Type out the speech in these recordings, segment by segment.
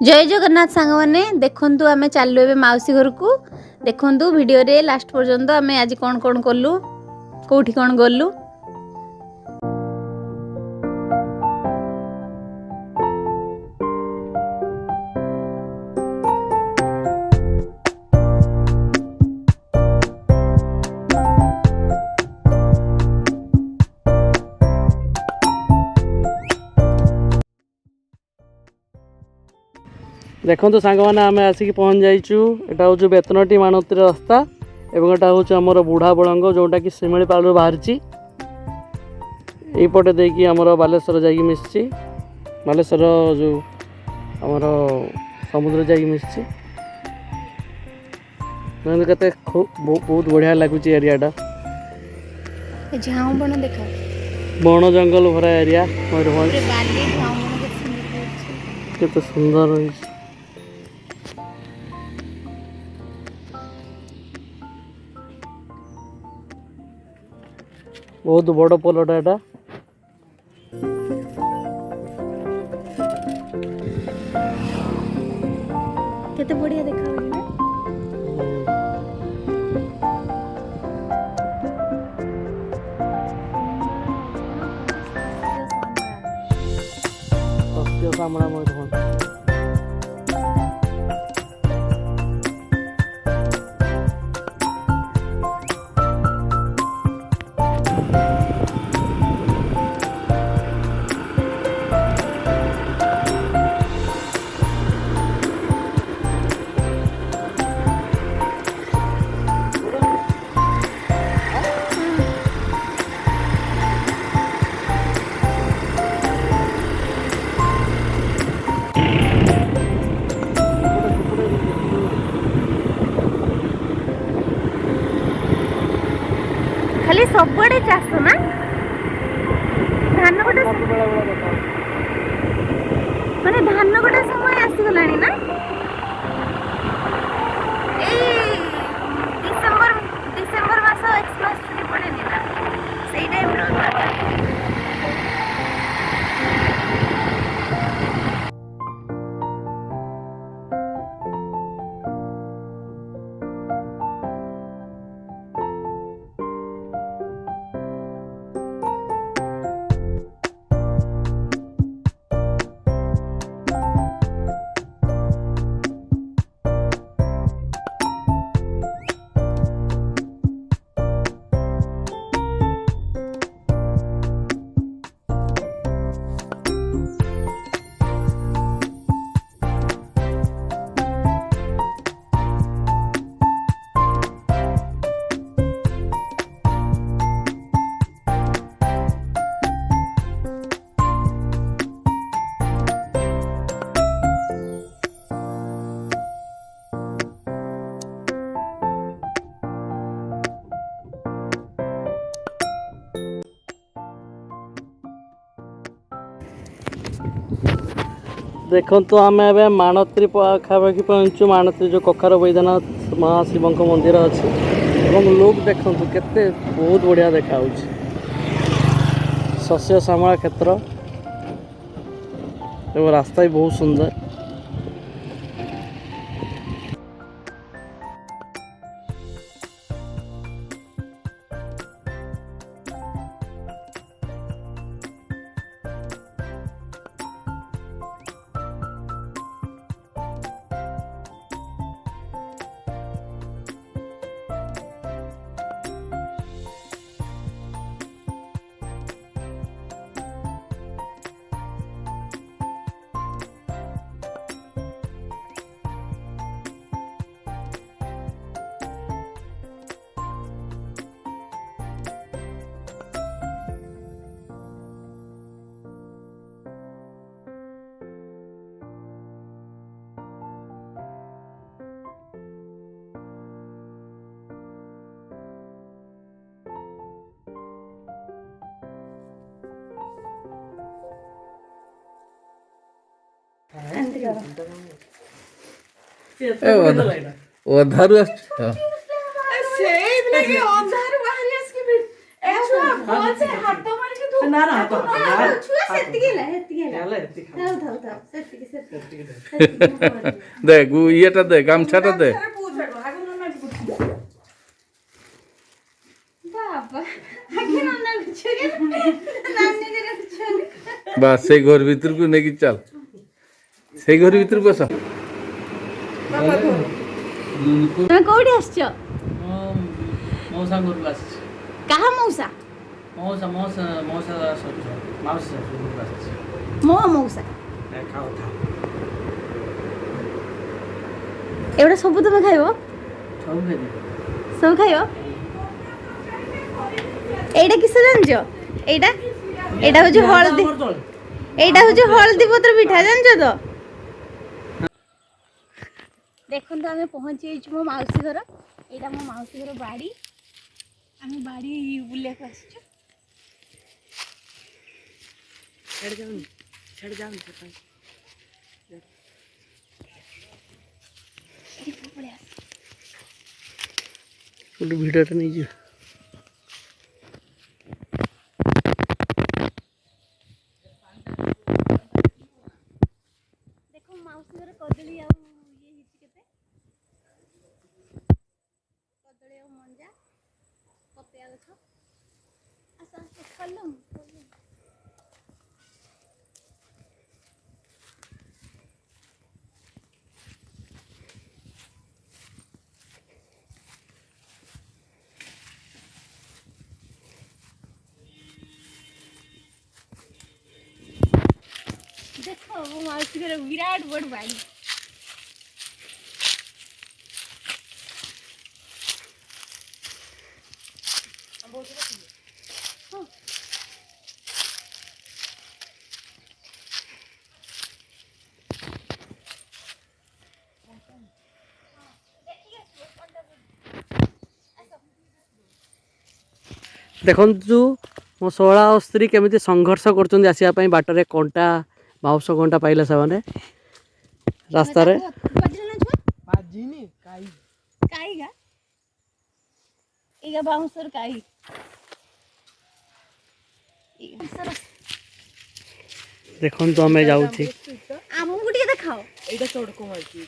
जय जगन्नाथ सांग मैंने देखु आम चलु ए मौसी घर को देखु वीडियो रे लास्ट पर्यंत आम आज कौन कलु कौटी कौन गलु। देखो सांग मैंने आम आसिक पहुँच जाइचु। एटा हूँ बेतनटी मानती रास्ता एवं एटा हूँ आमर बुढ़ा बड़ंग जोटा कि शिमिलीपाल बाहरी यपटे देखिए आमर बालेश्वर जा मिसी बालेश्वर जो आमर समुद्र जा मिसी के बहुत बढ़िया लगुच एरियाटा बण जंगल भरा एरिया मयूरभंज केते सुंदर रही। बहुत बड़ पोलटा एटा केते बढ़िया देखा सामना मयूरभंज खाली सबड़े चाष ना धान कटा माने धान कटा समय आसीगला ना डिसेंबर मास एक्सप्रेस छुट्टी पड़े ना सही टाइम देखो तो आम ए माणत्री पाखापाखि पहुँचु। माणत्री जो कखार बैद्यनाथ महाशिव मंदिर अच्छे लोक देखु केते बहुत बढ़िया देखा शस्य श्यामला क्षेत्र एवं रास्ता भी बहुत सुंदर। ଅଧାରୁ ନା ନା ତ ଛୁଆ ସେତିକି ହେଲା ହେଲା ଏତିକି ଖା। ଥାଉ ସେତିକି দে ইয়েটা দে গামছাটা দে বাবা আগে নন্না গুছুকে নানি করে গুছুকে বাস সেই ঘর ভিতরକୁ নেকি চাল সেই ঘর ভিতরକୁ বস তুমি কোউঠি আসছো ମଉସା ଘରକୁ ଆସିଛି କାହା ମଉସା ମଉସା ଶ୍ୱଶୁର ମାଉସୀ ଶ୍ୱଶୁର ଘରକୁ ଆସିଛି ମୋ ମଉସା ଖାଅ ଖାଅ ଏଗୁଡ଼ା ସବୁ ତମେ ଖାଇବ ସବୁ ଖାଇଦେବି ସବୁ ଖାଇବ এইটা কিসে জানছো এইটা এটা হচ্ছে হলদি এইটা হচ্ছে হলদি পত্র পিঠা জানছো তো দেখুন তো আমি পৌঁছি যাইছি মো মাউসী ঘর এইটা মো মাউসী ঘর বাড়ি আমি বাড়ি বুলিয়াকে আসছো ଛାଡ଼ି ଯାଉନି ଗୋଟେ ଭିଡ଼ିଓଟା ନେଇଯିବ देखो माउसी घर कदली आउ ये हिची केते कदली आउ मंजा पपिया गछ आसा खलम देखो वो माउसी घर विराट बड़ बाड़ी ଦେଖନ୍ତୁ ମୋ ଷୋହଳା ଓ ସ୍ତ୍ରୀ କେମିତି ସଂଘର୍ଷ କରୁଛନ୍ତି ଆସିବା ପାଇଁ ବାଟରେ କଣ୍ଟା ବାଉଁଶ କଣ୍ଟା ପାଇଲେ ସେମାନେ ରାସ୍ତାରେ बाउंसर काई ଦେଖନ୍ତୁ ଆମେ ଯାଉଛି ଆମକୁ ଟିକେ ଦେଖାଅ ଏଇଟା ଚଡ଼କ ମାରୁଛି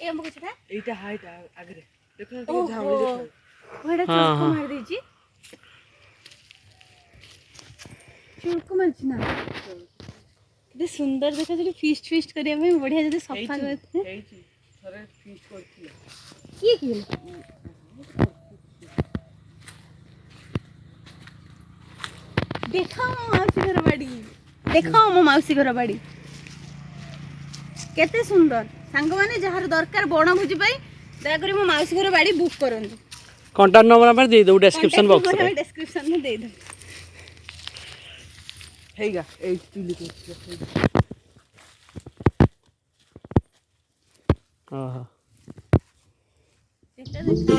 ଏ ଆମକୁ ସେଟା ଏଇଟା ହାଇଟ ଆଗରେ ଦେଖ ओहडा चुटको मार देची चुटको मारची ना किती सुंदर देखा जली फीस्ट करिया में बढ़िया जदी सफा करते ହେଇଛି ଥରେ ଫିଷ୍ଟ କରିଥିଲା की देखा मो माउसी घर बाड़ी देखा मो माउसी घर बाड़ी केते सुंदर सांग माने जहार दरकार बण भुजी पाई दया करी मो माउसी घर बाड़ी बुक करंतु कॉन्टैक्ट नंबर हमें दे दो डिस्क्रिप्शन बॉक्स में डिस्क्रिप्शन में दे दो हेगा 8 चुली को हां এটা দেখো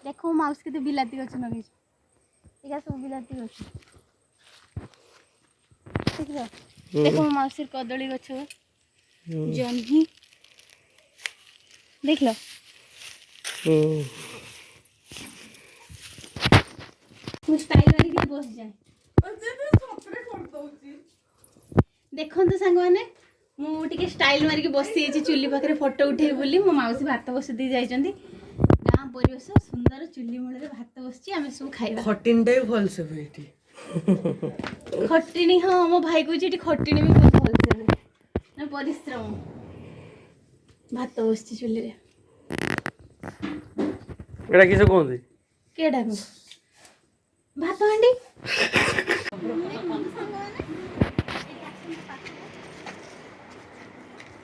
देखो माउस के बिलाती गछ नगे एका सब बिलाती गछ ठीक है देखो माउस कदली गछ जन्ही देख लो कुछ स्टाइल वाली के बस जाए देखो तो सांग माने मु टिके स्टाइल मारी के बसी छी चुल्ली पाखरे फोटो उठे बोली मो माउसी भात बसी दी जाई चंदी गाँ परिवेश सुंदर चुल्ली मूल भात बसची आम सब खाइबा खटिनटा भी भल से होइठी खटिनी हाँ मो भाई को खटिनी भी बहुत भल से ना परिश्रम भात बसची चुल्ली रे एटा किसे कोंदी केडा को भात हांडी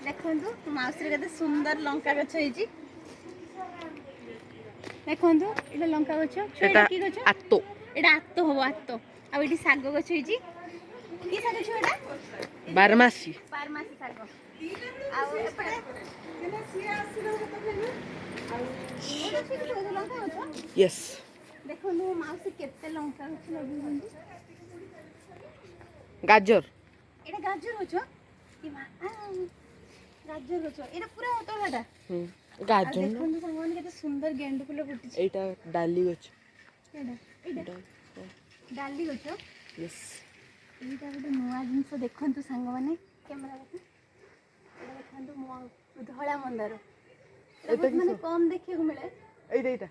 देखंतु माउसरे केते सुंदर लंका गछ होईची देखंतु इला लंका गछ छेटा की गछ आतो ଏଇଟା ଆତ ହବ ଆତ। ଆଉ ଏଠି ଶାଗ ଗଛ ହେଇଛି। କି ଶାଗ ଛୁଆ ଏଟା? ବାରମାସୀ। ବାରମାସୀ ଶାଗ। ଆଉ ଏପଟେ ଲଙ୍କା ଗଛ। ୟେସ୍। ଦେଖନ୍ତୁ ମୋ ମାଉସୀ କେତେ ଲଙ୍କା ଗଛ ଲଗେଇଛନ୍ତି। ଗାଜର। ଏଇଟା ଗାଜର ଗଛ। ଗାଜର ଗଛ ଏଇଟା ପୁରା ତଳଟା। ଗାଜର ଦେଖନ୍ତୁ ସାଙ୍ଗମାନେ କେତେ ସୁନ୍ଦର ଗେଣ୍ଡୁ ଫୁଲ ଫୁଟିଛି। ଏଇଟା ଡାଲି ଗଛ। ଏଇଟା ଡାଲି ଗଛ। ୟେସ୍। ଏଇଟା ଗୋଟେ ନୂଆ ଜିନିଷ ଦେଖନ୍ତୁ ସାଙ୍ଗମାନେ। କ୍ୟାମେରା ଦେଖ। ଏଇଟା ଦେଖନ୍ତୁ ଧଳା ମନ୍ଦାର। ଏଇଟା ବହୁତ ମାନେ କମ ଦେଖିବାକୁ ମିଳେ। ଏଇଟା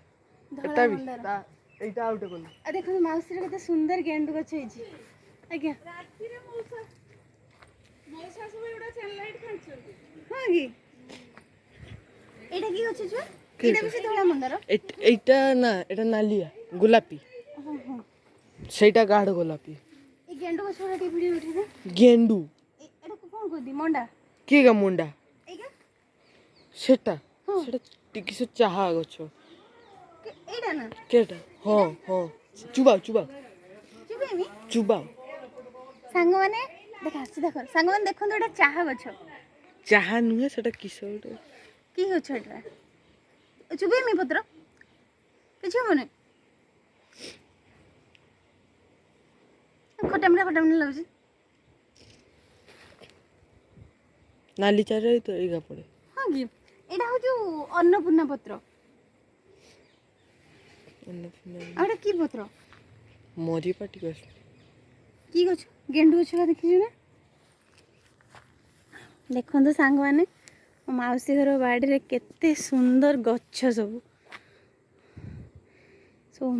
ଧଳା ମନ୍ଦାର। ଏଇଟା ଆଉ ଗୋଟେ କଲର। ଆଉ ଦେଖନ୍ତୁ ମାଉସୀର କେତେ ସୁନ୍ଦର ଗେଣ୍ଡୁ ଗଛ ହେଇଛି। ଆଜ୍ଞା। ହଁ କି? ଏଇଟା କି ଗଛ ଛୁଆ? ଏଇଟା ବି ସେ ଧଳା ମନ୍ଦାର। ଏଇଟା ନା ଏଇଟା ନାଲିଆ ଗୋଲାପୀ। ସେଇଟା ଗାଢ ଗୋଲାପୀ। ଏଇ ଗେଣ୍ଡୁ ଗଛ ଗୁଡା ଟିକେ ଭିଡିଓ ଉଠେଇଦେ। ଗେଣ୍ଡୁ। ଏଟାକୁ କଣ କହନ୍ତି? ମଣ୍ଡା। କିଏ ଗା ମୁଣ୍ଡା? ଏଇଟା ସେଟା ଟିକେ ସେ ଚାହା ଗଛ। ଏଇଟା ନା କେଟା? ହଁ ହଁ ଚୁବାଉ ଚୁବେଇମି। ସାଙ୍ଗମାନେ ଦେଖ ସିଧା କର। ସାଙ୍ଗମାନେ ଦେଖନ୍ତୁ ଏଇଟା ଚାହା ଗଛ। ଚାହା ନୁହେଁ ସେଟା କିସ ଗୋଟେ। କି ଗଛ ଏଟା? ଚୁବେଇମି ପତ୍ର? କିଛି ହବନି। ଖଟା ମିଠା ଲାଗୁଛି। ନାଲି ଚାରେ ତ ଏଇଗା ପଡେ। ହଁ କି? ଏଇଟା ହଉଛି ଅନ୍ନପୂର୍ଣ୍ଣା ପତ୍ର। ଆଉ ଏଇଟା କି ପତ୍ର? ମରି ପାଟି ଗଛ। କି ଗଛ? ଗେଣ୍ଡୁ ଗଛ ବା ଦେଖିଛୁ ନା? ଦେଖନ୍ତୁ ସାଙ୍ଗମାନେ ମୋ ମାଉସୀ ଘର ବାଡ଼ିରେ କେତେ ସୁନ୍ଦର ଗଛ ସବୁ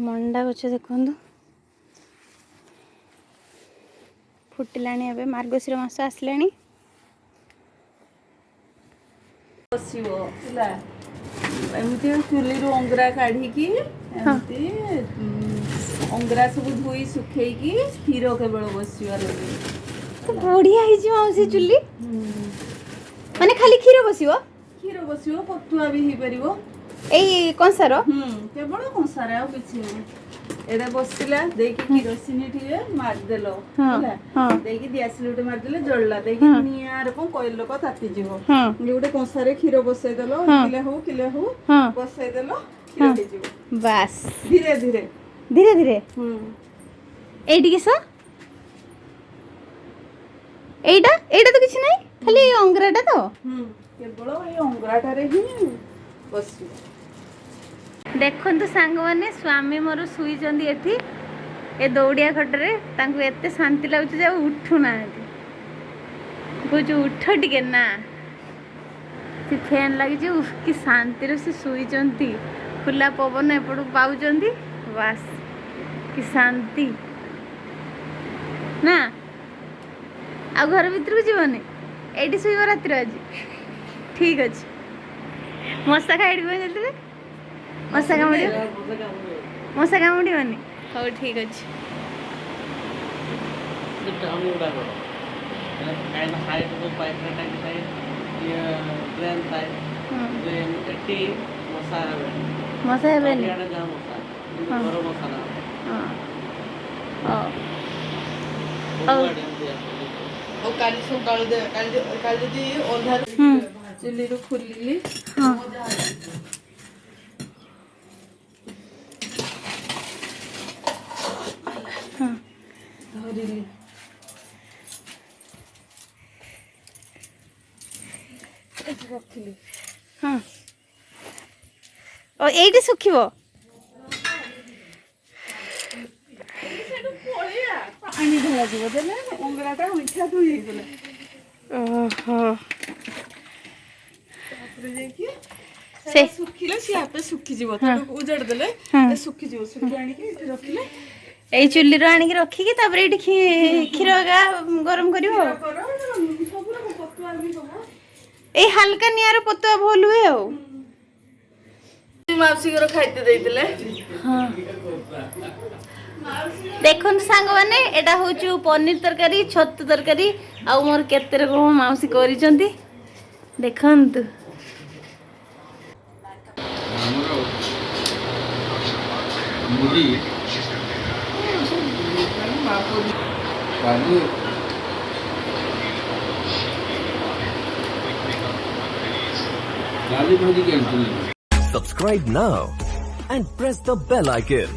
ମଣ୍ଡା ଗଛ ଦେଖନ୍ତୁ ଫୁଟିଲାଣି। ଏବେ ମାର୍ଗଶିର ମାସ ଆସିଲାଣି। ବସିବ ହେଲା ଏମିତି ଚୁଲିରୁ ଅଙ୍ଗରା କାଢିକି ଏମିତି ଅଙ୍ଗରା ସବୁ ଧୋଇ ଶୁଖେଇକି କ୍ଷୀର କେବଳ ବସିବାର ବଢିଆ ହେଇଛି ମାଉସୀ ଚୁଲି। ମାନେ ଖାଲି କ୍ଷୀର ବସିବ ପତୁଆ ବି ହେଇପାରିବ। ଏଇ କଂସାର କେବଳ କଂସାରେ ଆଉ କିଛି ନାହିଁ। ଏଇଟା ବସିଲା ଦେଇକି କିରୋସିନ ଟିକେ ମାରିଦେଲ ହେଲା ଦେଇକି ଦିଆସିଲି ଗୋଟେ ମାରିଦେଲେ ଜଳିଲା ଦେଇକି ନିଆଁରେ କଣ କହିଲ ଲୋକ ତାତିଯିବ। ଗୋଟେ କଂସାରେ କ୍ଷୀର ବସେଇଦେଲ କିଲେ ହଉ ବସେଇଦେଲ କ୍ଷୀର ହେଇଯିବ। ବାସ୍ ଧୀରେ ଧୀରେ ଏଇଠି କିସ ଏଇଟା ତ କିଛି ନାହିଁ ଖାଲି ଏଇ ଅଙ୍ଗରାଟା ତ କେବଳ ଏଇ ଅଙ୍ଗରାଟାରେ ହିଁ ବସିବ। ଦେଖନ୍ତୁ ସାଙ୍ଗମାନେ ସ୍ୱାମୀ ମୋର ଶୋଇଛନ୍ତି ଏଠି ଏ ଦୌଡ଼ିଆ ଖଟରେ। ତାଙ୍କୁ ଏତେ ଶାନ୍ତି ଲାଗୁଛି ଯେ ଆଉ ଉଠୁନାହାନ୍ତି। କହୁଛୁ ଉଠ ଟିକେ ନା। ସେ ଫ୍ୟାନ୍ ଲାଗିଛି କି ଶାନ୍ତିରେ ସେ ଶୋଇଛନ୍ତି। ଖୋଲା ପବନ ଏପଟକୁ ପାଉଛନ୍ତି। ବାସ୍ କି ଶାନ୍ତି ନା। ଆଉ ଘର ଭିତରକୁ ଯିବନି। ଏଇଠି ଶୋଇବ ରାତିରେ ଆଜି। ଠିକ୍ ଅଛି। ମଶା ଖାଇଡ଼ିବ ଯେତେବେଳେ ମଶା କାମୁଡ଼ିବନି। ହଉ ଠିକ୍ ଅଛି। ମଶା ହେବେନି। କାଲି ସକାଳୁ କାଲି ଯଦି ଅନ୍ଧାର ଚୁଲିରୁ ଖୋଲିଲି ଧରିଲି ରଖିଲି। ଏଇଠି ଶୁଖିବ। ପାଣି ଢଳାଯିବ ଦେଲେ ଅଙ୍ଗରାଟା ମିଠା ଧୋଇ ହେଇଗଲା। ତାପରେ ଯାଇକି ସେ ଶୁଖିଲେ ସିଏ ଆପେ ଶୁଖିଯିବ। ତାକୁ ଉଜାଡି ଦେଲେ ଶୁଖିଯିବ। ଶୁଖି ଆଣିକି ଏଠି ରଖିଲେ ଏଇ ଚୁଲିରୁ ଆଣିକି ରଖିକି ତାପରେ ଏଇଠି କ୍ଷୀର ଗରମ କରିବ। ଏଇ ହାଲକା ନିଆଁର ପତୁଆ ଭଲ ହୁଏ ଆଉ। ମାଉସୀ ଘର ଖାଇତେ ଦେଇଥିଲେ। ଦେଖନ୍ତୁ ସାଙ୍ଗମାନେ ଏଇଟା ହଉଛି ପନିର ତରକାରୀ ଛତୁ ତରକାରୀ ଆଉ ମୋର କେତେ ରକମ ମାଉସୀ କରିଛନ୍ତି ଦେଖନ୍ତୁ। କାଲି କାଲି ଭାଜି cancel Subscribe now and press the bell icon.